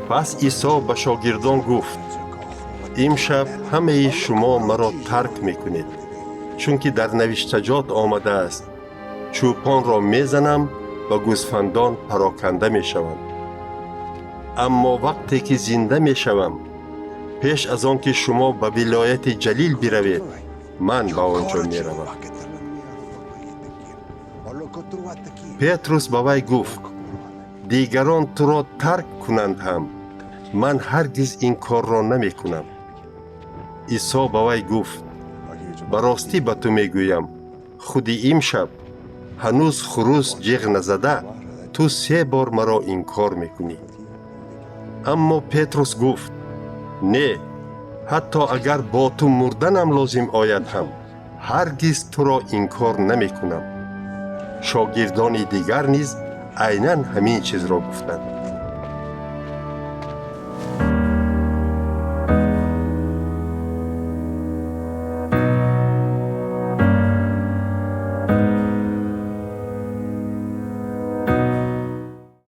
پس عیسی به شاگردان گفت: امشب همه شما مرا ترک میکنید، چون که در نوشتجات آمده است: چوپان را میزنم و گوسفندان پراکنده میشوند. اما وقتی که زنده میشوم، پیش از آن که شما به ولایت جلیل بروید، من به آنجا میروم. پتروس به وی گفت: دیگران تو را ترک کنند هم، من هرگز این کار را نمی کنم. عیسی به وی گفت: به راستی به تو می گویم، خودی امشب هنوز خروس جیغ نزده تو 3 بار مرا انکار میکنی. اما پتروس گفت: نه، حتی اگر با تو مردنم لازم آید هم، هرگز تو را انکار نمی کنم. شاگردان دیگر نیز عیناً همین چیز را گفتند.